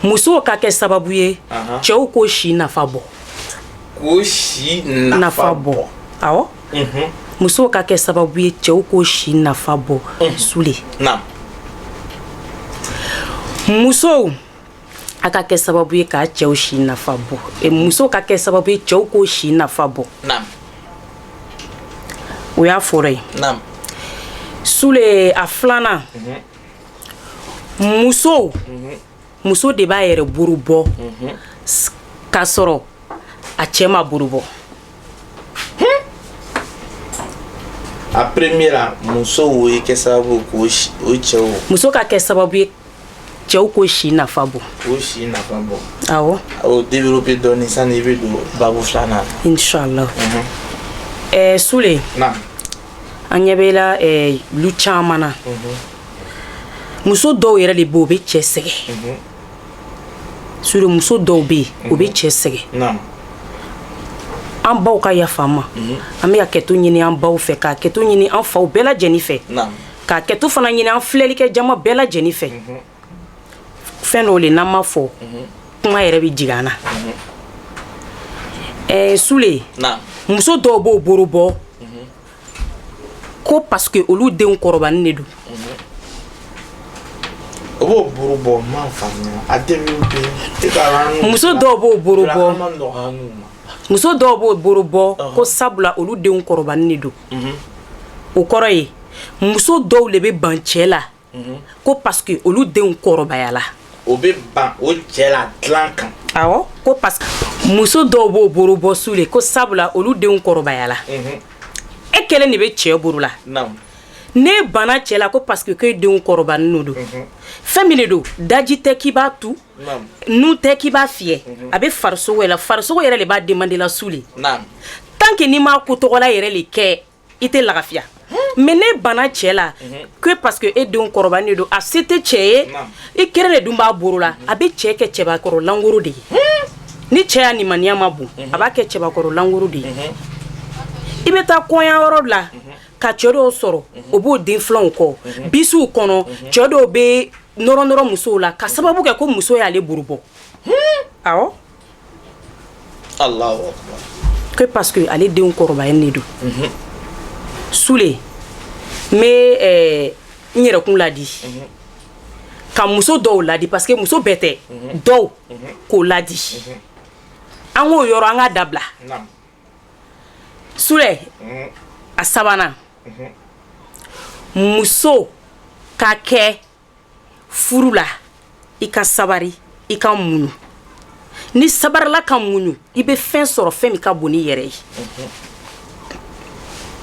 muso ka kɛ sababu ye cɛw ko si nafa bɔ ko si nafa bɔ awɔ muso ka kɛ sababu ye cɛw ko si nafa bɔ Sule muso a ka kɛ sababu ye ka cɛw si nafa bɔ muso ka kɛ sababu ye cɛw ko si nafa bɔ o y'a fɔra ye Sule a filanan muso de b'a yɛrɛ buru bɔ k'a sɔrɔ a cɛ ma buru bɔ a première muso ye kɛ sababu ko o cɛw muso ka kɛ sababu ye cɛw ko si nafa bɔ o si nafa bɔ awɔ o développer dɔɔni sani I bɛ don babu filanan inshallah Sule an ɲɛ bɛ la lu caman na muso dɔw yɛrɛ de bɛ o bɛ cɛ sɛgɛn Sule muso dɔw bɛ yen o bɛ cɛ sɛgɛn an baw ka yafa ma an bɛ ka kɛto ɲini an baw fɛ ka kɛto ɲini an faw bɛɛ lajɛlen fɛ ka kɛto fana ɲini an filɛlikɛ jama bɛɛ lajɛlen fɛ fɛn dɔw le n'an ma fɔ kuma yɛrɛ bɛ jigin an na Sule muso dɔw b'o boro bɔ ko parce que olu denw kɔrɔbanin de don o b'o boro bɔ ma faamuya a développer muso dɔw b'o boro bɔ muso dɔw b'o boro bɔ ko sabula olu denw kɔrɔbanin de don o kɔrɔ ye muso dɔw le bɛ ban cɛ la ko parce que olu denw kɔrɔbayala o bɛ ban o cɛ la dilan kan awɔ ko parce que muso dɔw b'o boro bɔ Sule ko sabula olu denw kɔrɔbayala e kelen de bɛ cɛ boro la ne bana cɛ la ko parce que k'e denw kɔrɔbanin don fɛn min de don daji tɛ k'i b'a tu nu tɛ k'i b'a fiyɛ a bɛ farisogo yɛrɛ de b'a demander la Sule tant que n'i m'a ko tɔgɔla yɛrɛ le kɛ i tɛ lafiya mais ne bana cɛ la que parce que e denw kɔrɔbanin don a se tɛ cɛ ye i kɛrɛ de dun b'a boro la a bɛ cɛ kɛ cɛbakɔrɔ langoro de ye ni cɛ y'a nimaniya ma bon a b'a kɛ cɛbakɔrɔ langoro de ye i bɛ taa kɔɲɔyɔrɔ la ka cɛ dɔw sɔrɔ o b'o den filanw kɔ bisiw kɔnɔ cɛ dɔw bɛ nɔrɔ musow la ka sababu kɛ ko muso y'ale buru bɔ awɔ Allahu akbar que parce que ale denw kɔrɔbayalen de don Sule n bɛ n yɛrɛ kun ladi ka muso dɔw ladi parce que muso bɛɛ tɛ dɔw k'o ladi an k'o yɔrɔ an k'a dabila Sule a sabanan muso ka kɛ furu la i ka sabari i ka muɲu ni sabarila ka muɲu i bɛ fɛn sɔrɔ fɛn min ka bon ni yɛrɛ ye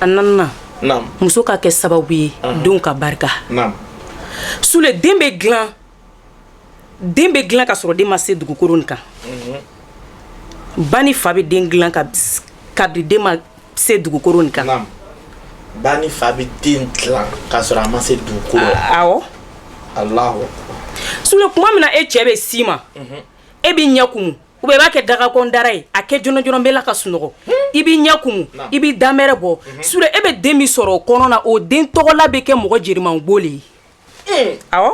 a naaninan muso ka kɛ sababu ye denw ka barika Sule den bɛ dilan ka sɔrɔ den ma se dugukolo nin kan ba ni fa bɛ den dilan ka di den ma se dugukolo nin kan ba ni fa bɛ den dilan ka sɔrɔ a ma se dugukolo awɔ Allahu Sule kuma min na e cɛ bɛ s'i ma e b'i ɲɛ kumu ou bien i b'a kɛ dagakɔndara ye a kɛ jɔnɔ bɛ la ka sunɔgɔ i b'i ɲɛ kumu i b'i damɛrɛ bɔ Sule e bɛ den min sɔrɔ o kɔnɔ na o den tɔgɔla bɛ kɛ mɔgɔ jirimango le ye awɔ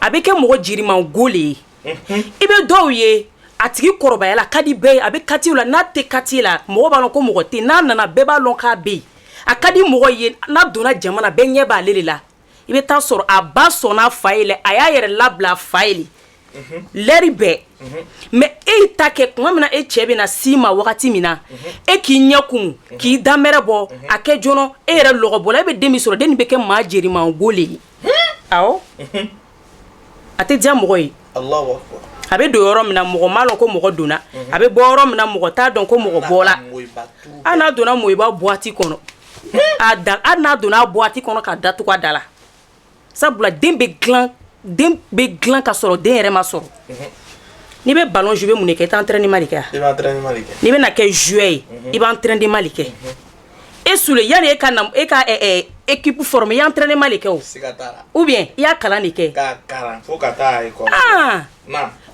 a bɛ kɛ mɔgɔ jirimango le ye i bɛ dɔw ye a tigi kɔrɔbayala ka di bɛɛ ye a bɛ kati la n'a tɛ kati la mɔgɔ b'a lɔn ko mɔgɔ tɛ n'a nana bɛɛ b'a lɔn k'a bɛ yen a ka di mɔgɔ ye n'a donna jama na bɛɛ ɲɛ b'ale de la i bɛ taa sɔrɔ a ba sɔnna fa ye a y'a yɛrɛ labila fa ye l'heure bɛɛ mais e ta kɛ kuma min na e cɛ bɛ na s'i ma wagati min na e k'i ɲɛ kumu k'i damɛrɛ bɔ a kɛ jɔnɔ e yɛrɛ lɔgɔbɔla e bɛ den min sɔrɔ den nin bɛ kɛ maa jerimango le ye awɔ a tɛ diya mɔgɔ ye a bɛ don yɔrɔ min na mɔgɔ m'a lɔn ko mɔgɔ donna a bɛ bɔ yɔrɔ min na mɔgɔ t'a dɔn ko mɔgɔ bɔla hali n'a donna mɔyiba boîte kɔnɔ hali n'a donna boîte kɔnɔ ka datugu a da la sabula den bɛ dilan ka sɔrɔ den yɛrɛ ma sɔrɔ n'i bɛ ballon jouer mun de kɛ i tɛ entraînement de kɛ n'i bɛna kɛ joueur ye i bɛ entraînement de kɛ e Sule yanni e ka équipe former i y' entraînement de kɛ o ou bien i y'a kalan de kɛ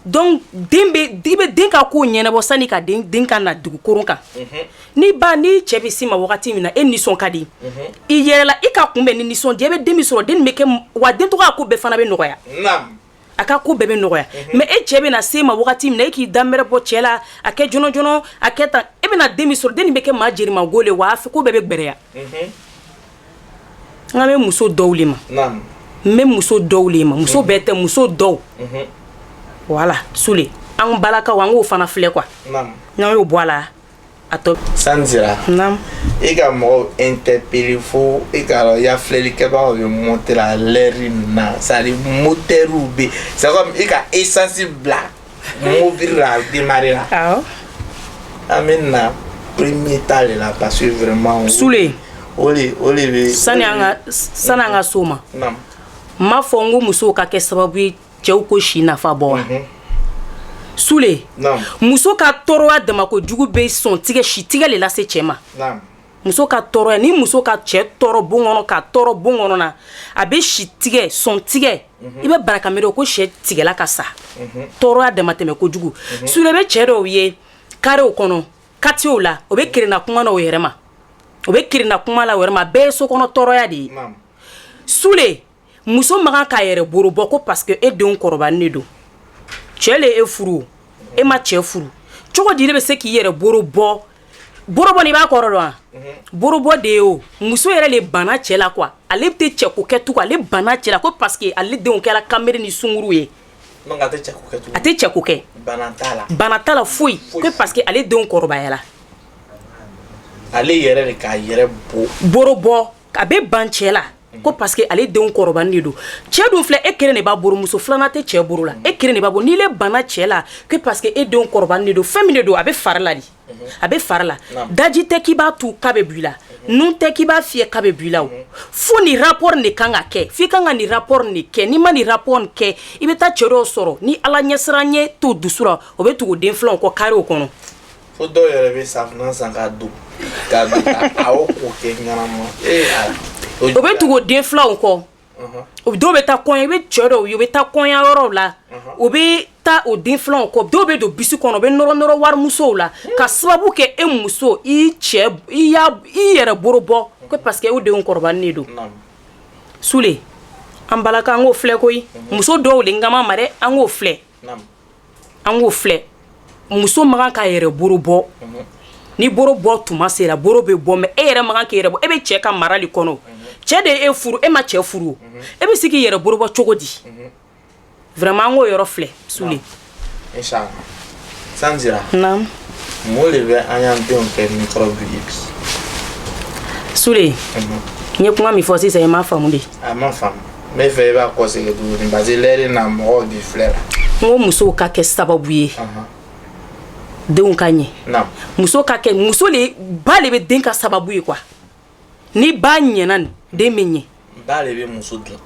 donc i bɛ den ka ko ɲɛnabɔ sani ka den ka na dugukoro kan ni cɛ bɛ s'i ma wagati min na e nisɔn ka di i yɛrɛ la i ka kunbɛn ni nisɔndiya i bɛ den min sɔrɔ den bɛ kɛ wa den tɔgɔ ko bɛɛ fana bɛ nɔgɔya aka ko bebe nogoya mais e cɛ bena se ma wagati min na e k'i danbɛrɛ bɔ cɛ la a kɛ jono jono a kɛ tan e bena den min sɔrɔ den nin bɛ kɛ maa jerima gole wa a fɛ ko bɛɛ bɛ gbɛrɛya n ka bɛ muso dɔw le ma n bɛ muso dɔw le ma muso bɛɛ tɛ muso dɔw voilà Sule an balakaw an k'o fana filɛ quoi n'an y'o bɔ a la a tɔ Sanzira i ka mɔgɔw interpeller fo i ka dɔn ya filɛlikɛbagaw bɛ monter la l'heure na c'est à dire moteuru bɛ c'est comme i ka essence bila mobile la démarrer la an bɛ na premier temps de la parce que vraiment Sule o de bɛ sani an ka so ma n m'a fɔ n ko musow ka kɛ sababu ye cɛw ko si nafa bɔ wa Sule muso ka tɔɔrɔya damako jugu bɛ sɔn tigɛ si tigɛ le lase cɛ ma muso ka tɔɔrɔya ni muso ka cɛ tɔɔrɔ bon kɔnɔ ka tɔɔrɔ bon kɔnɔ na a bɛ si tigɛ sɔn tigɛ i bɛ baraka miiri ko sɛ tigɛla ka sa tɔɔrɔya damatɛmɛ kojugu Sule bɛ cɛ dɔw ye karew kɔnɔ katiw la o bɛ kirinna kuma na o yɛrɛ ma o bɛ kirinna kuma la o yɛrɛ ma bɛɛ ye so kɔnɔ tɔɔrɔya de ye Sule muso man kan k'a yɛrɛ boro bɔ ko parce que e denw kɔrɔbayalen de don cɛ le e furu e ma cɛ furu cogo di ne bɛ se k'i yɛrɛ boro bɔ ni b'a kɔrɔ dɔn boro bɔ de ye o muso yɛrɛ le banna cɛ la quoi ale tɛ cɛ ko kɛ tugun ale banna cɛ la ko parce que ale denw kɛra kanbere ni sunkuru ye a tɛ cɛ ko kɛ tugun a tɛ cɛ ko kɛ bana t'a la foyi ko parce que ale denw kɔrɔbayala ale yɛrɛ de k'a yɛrɛ boro bɔ a bɛ ban cɛ la ko parce que ale denw kɔrɔbayalen de don cɛ dun filɛ e kelen de b'a boro muso filanan tɛ cɛ boro la e kelen de b'a bɔ n'i le banna cɛ la ko parce que e denw kɔrɔbayalen de don fɛn min de don a bɛ fari la de a bɛ fari la daji tɛ k'i b'a tu k'a bɛ b'i la nun tɛ k'i b'a fiyɛ k'a bɛ b'i la o fo nin rapport de kan ka kɛ f'i kan ka nin rapport de kɛ n'i ma nin rapport kɛ i bɛ taa cɛ dɔw sɔrɔ ni ala ɲɛsiran ɲɛ t'o dusu la o bɛ tugu den filanw kɔ karew kɔnɔ fo dɔw yɛrɛ bɛ safunɛ san k'a don a y'o ko kɛ ɲɛnama o bɛ tugu den filanw kɔ dɔw bɛ taa kɔɲɔ i bɛ cɛ dɔw ye u bɛ taa kɔɲɔ yɔrɔw la u bɛ taa o den filanw kɔ dɔw bɛ don bisi kɔnɔ u bɛ nɔrɔ warimusow la ka sababu kɛ e muso i yɛrɛ boro bɔ ko parce que o denw kɔrɔbayalen don Sule an balaka an k'o filɛ koyi muso dɔw le nkama ma dɛ an k'o filɛ muso man kan k'a yɛrɛ boro bɔ ni boro bɔ tuma sera boro bɛ bɔ mais e yɛrɛ man kan k'i yɛrɛ bɔ e bɛ cɛ ka marali kɔnɔ cɛ de e furu e ma cɛ furu e bɛ se k'i yɛrɛ boro bɔ cogo di vraiment an k'o yɔrɔ filɛ Sule inchallah Sanzira mun de bɛ an y'an denw kɛ microbe ye bi Sule n ye kuma min fɔ sisan i m'a faamu de a ma faamu n bɛ fɛ i b'a kɔsegin tuguni parce que l'heure na mɔgɔw bi filɛ la n ko musow ka kɛ sababu ye denw ka ɲɛ muso ka kɛ muso le ba le bɛ den ka sababu ye quoi ni ba ɲɛna den bɛ ɲɛ ba le bɛ muso dilan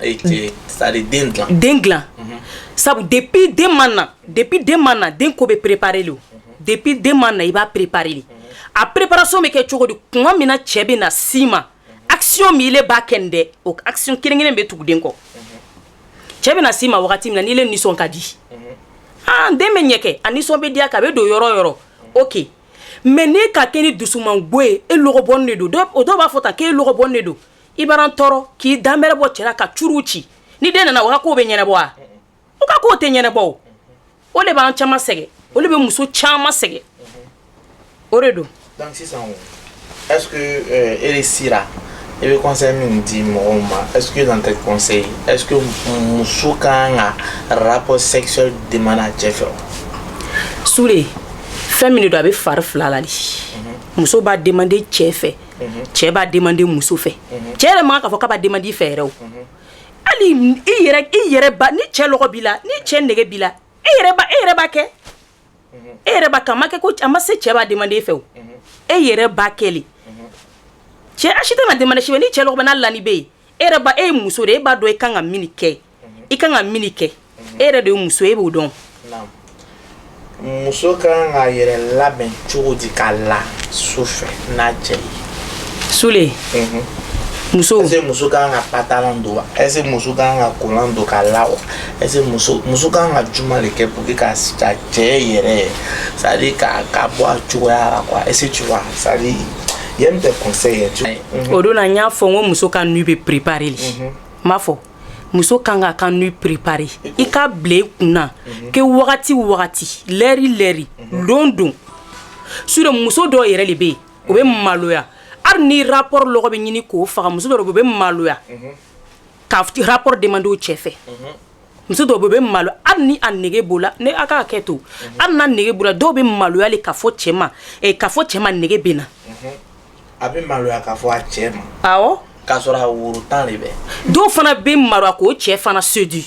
c'est-à-dire den dilan sabu depuis den man na den ko bɛ préparer le depuis den man na i b'a préparer le a préparation bɛ kɛ cogo di kuma min na cɛ bɛ na s'i ma action min ile b'a kɛ nin dɛ o action kelen bɛ tugu den kɔ cɛ bɛ na s'i ma wagati min na n'i le nisɔn ka di den bɛ ɲɛ kɛ a nisɔn bɛ diya ka bɛ don yɔrɔ ok mais n'e ka kɛ ni dusumango ye e lɔgɔbɔnnen de don o dɔw b'a fɔ tan k'e lɔgɔbɔnnen de don i b'an tɔɔrɔ k'i danbɛrɛ bɔ cɛ la ka curuw ci ni den nana o ka kow bɛ ɲɛnabɔ wa o ka kow tɛ ɲɛnabɔ o de b'an caman sɛgɛn o de bɛ muso caman sɛgɛn o de don donc sisan est-ce que e de sira i bɛ conseil min di mɔgɔw ma est-ce que dans tes conseils est-ce que muso kan ka rapport sexuel demander a cɛ fɛ Sule fɛn min de don a bɛ fari fila la de muso b'a demander cɛ fɛ cɛ b'a demander muso fɛ cɛ yɛrɛ man kan k'a fɔ k'a b'a demander i fɛ yɛrɛ o hali i yɛrɛ ba ni cɛ lɔgɔ b'i la ni cɛ nege b'i la e yɛrɛ b'a kɛ e yɛrɛ b'a kɛ a ma kɛ ko a ma se cɛ b'a demander i fɛ o e yɛrɛ b'a kɛ le cɛ a si tɛ na demander si fɛ ni cɛ lɔgɔ bɛ n'a lani bɛ yen e yɛrɛ ba e ye muso de e b'a dɔn i kan ka min kɛ e yɛrɛ de ye muso e b'o dɔn muso kan ka yɛrɛ labɛn cogo di k'a la so fɛ n'a cɛ ye Sule muso est-ce que muso kan ka pantalon don wa est-ce que muso kan ka kolan don k'a la wa est-ce que muso kan ka juma de kɛ pour que ka cɛ yɛrɛ c'est à dire ka bɔ a cogoya la quoi est-ce que tu vois c'est à dire yɛm tɛ conseil o don na n y'a fɔ n ko muso ka nu bɛ préparer le m'a fɔ muso kan ka kan nu préparer I ka ble kunna ke wagati leri london sur muso do yɛrɛ le be o be maloya ar ni rapport logo be ɲini ko faga muso do be maloya ka rapport demander o cɛ fɛ muso do be malo ar ni a nege bola ne aka keto ar na nege bola do be maloya le ka fo cɛma ka fo cɛma nege bena a be maloya ka fo a cɛma awo ka sɔrɔ a woro tan le bɛ do fana be maloya ko cɛ fana sedu